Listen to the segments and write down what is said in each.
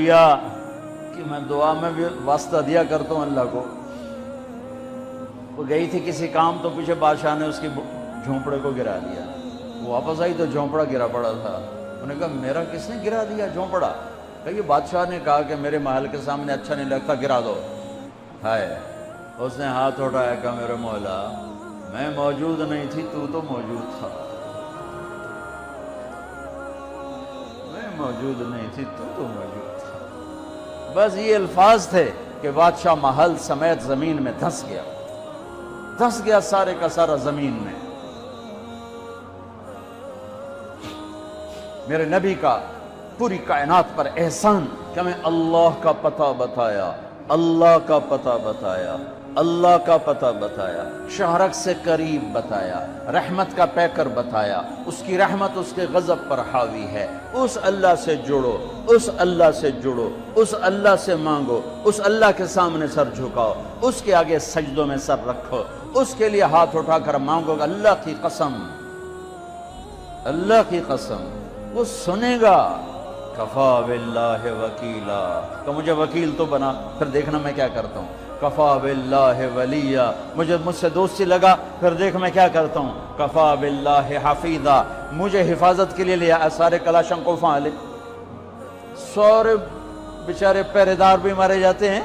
دیا کہ میں دعا میں بھی واسطہ دیا کرتا ہوں اللہ کو. وہ گئی تھی کسی کام تو پیچھے بادشاہ نے اس کی جھونپڑے کو گرا دیا. وہ واپس آئی تو جھونپڑا گرا پڑا تھا. انہوں نے کہا میرا کس نے گرا دیا جھونپڑا؟ کہ یہ بادشاہ نے کہا کہ میرے محل کے سامنے اچھا نہیں لگتا گرا دو. ہائے، اس نے ہاتھ اٹھایا کہ میرے مولا میں موجود نہیں تھی تو موجود تھا. میں موجود نہیں تھی تو موجود تھا. بس یہ الفاظ تھے کہ بادشاہ محل سمیت زمین میں دھس گیا سارے کا سارا زمین میں. میرے نبی کا پوری کائنات پر احسان کہ ہمیں اللہ کا پتہ بتایا، اللہ کا پتہ بتایا، اللہ کا پتہ بتایا، شہرک سے قریب بتایا، رحمت کا پیکر بتایا. اس کی رحمت اس کے غضب پر حاوی ہے. اس اللہ سے جڑو، اس اللہ سے جڑو، اس اللہ سے مانگو، اس اللہ کے سامنے سر جھکاؤ، اس کے آگے سجدوں میں سر رکھو، اس کے لیے ہاتھ اٹھا کر مانگو گا. اللہ کی قسم، اللہ کی قسم وہ سنے گا. کفا باللہ وکیلا، کہ مجھے وکیل تو بنا، پھر دیکھنا میں کیا کرتا ہوں. کفا باللہ ولیہ، مجھ سے دوستی لگا، پھر دیکھ میں کیا کرتا ہوں. کفا باللہ حفیظا، مجھے حفاظت کے لیے لیا. سارے کلاشن کو والے سورے بیچارے پہرے دار بھی مارے جاتے ہیں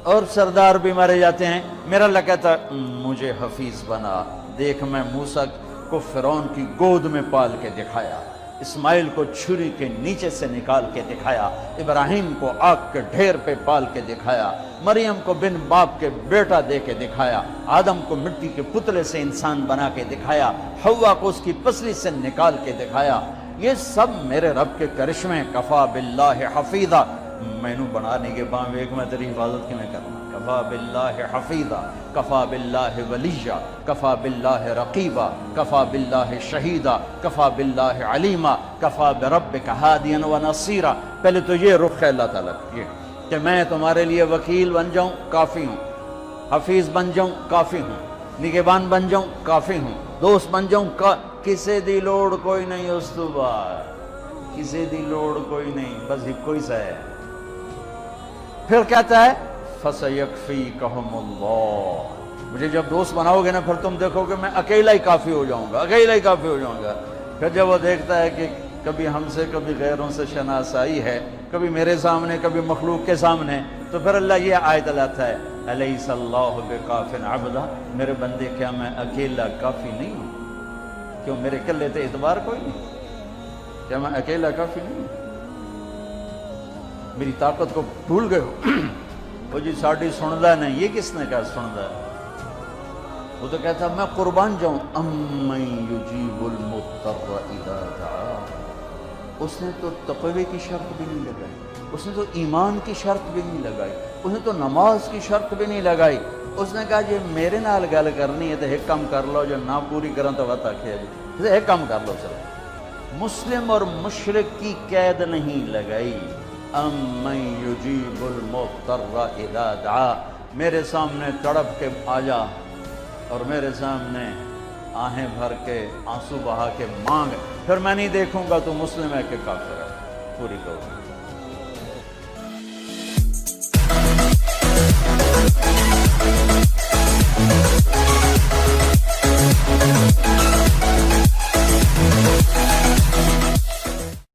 اور سردار بھی مارے جاتے ہیں. میرا اللہ کہتا مجھے حفیظ بنا. دیکھ میں موسیٰ کو فرعون کی گود میں پال کے دکھایا، اسماعیل کو چھری کے نیچے سے نکال کے دکھایا، ابراہیم کو آگ کے ڈھیر پہ پال کے دکھایا، مریم کو بن باپ کے بیٹا دے کے دکھایا، آدم کو مٹی کے پتلے سے انسان بنا کے دکھایا، حوا کو اس کی پسلی سے نکال کے دکھایا. یہ سب میرے رب کے کرشمے. کفا باللہ حفیظا، میں نو بنانے کے بعد ایک میں تیری حفاظت کی میں کرنا. کفا باللہ حفیظا، کفا باللہ ولیہ، کفا باللہ رقیبا، کفا باللہ شہیدا، کفا باللہ علیما، کفا بربک ہادیا و نصیرا. پہلے تو یہ رخ ہے اللہ تعالیٰ یہ کہ میں تمہارے لیے وکیل بن جاؤں کافی ہوں، حفیظ بن جاؤں کافی ہوں، نگہبان بن جاؤں کافی ہوں، دوست بن جاؤں کسے دی لوڑ کوئی نہیں. اس تو بعد کسے دی لوڑ کوئی نہیں، بس ایک کوئی سا ہے. پھر کہتا ہے فَسَيَكْفِيكَهُمُ اللَّهُ، مجھے جب دوست بناؤ گے نا پھر تم دیکھو کہ میں اکیلا ہی کافی ہو جاؤں گا، اکیلا ہی کافی ہو جاؤں گا. پھر جب وہ دیکھتا ہے کہ کبھی ہم سے کبھی غیروں سے شناسائی ہے، کبھی میرے سامنے کبھی مخلوق کے سامنے، تو پھر اللہ یہ آیت لاتا ہے أَلَيْسَ اللَّهُ بِكَافٍ عَبْدًا، میرے بندے کیا میں اکیلا کافی نہیں ہوں؟ کیوں میرے کلے تے اعتبار کوئی نہیں؟ کیا میں اکیلا کافی نہیں ہوں؟ میری طاقت کو بھول گئے ہو؟ وہ جی ساڑھی سندا نہیں، یہ کس نے کہا سندا ہے؟ وہ تو کہتا میں قربان جاؤں. أَمَّن يُجِيبُ الْمُضْطَرَّ إِذَا دَعَاهُ، اس نے تو تقوی کی شرط بھی نہیں لگائی، اس نے تو ایمان کی شرط بھی نہیں لگائی، اس نے تو نماز کی شرط بھی نہیں لگائی. اس نے کہا جی میرے نال گل کرنی ہے تو ایک کام کر لو، جو نہ پوری کریں تو وقت آکھے جی ایک کام کر لو. چلو مسلم اور مشرک کی قید نہیں لگائی. أَمَّن يُجِيبُ الْمُضْطَرَّ إِذَا دَعَاهُ، میرے سامنے تڑپ کے آ جا اور میرے سامنے آہیں بھر کے آنسو بہا کے مانگ، پھر میں نہیں دیکھوں گا تو مسلم ہے کہ کافر ہے. پوری کرو.